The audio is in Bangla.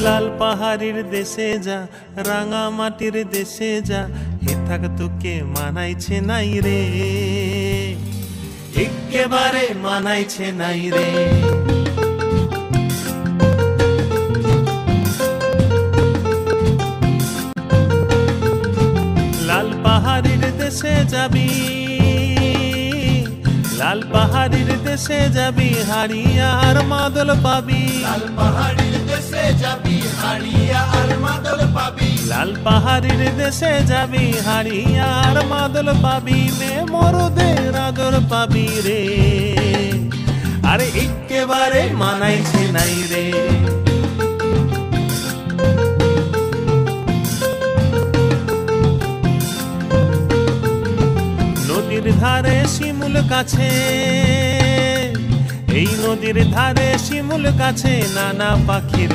লাল পাহাড়ের দেশে যা, রাঙা মাটির দেশে যা, হেথাক তোকে মানাইছে নাই রে, একেবারে মানাইছে নাই রে। লাল পাহাড়ের দেশে যাবি, লাল পাহাড়ের দেশে যাবি, হাড়িয়া আর মাদল পাবি। লাল পাহাড়ের দেশে যাবি, হাড়িয়া আর মাদল পাবি। লাল পাহাড়ের দেশে যাবি, হাড়িয়া আর মাদল পাবি, মে মরদের আদর পাবি রে, আরে একেবারে মানাইছে নাই রে। নদীর ধারে শিমুল কাছে, এই নদীর ধারে শিমুল কাছে, নানা পাখির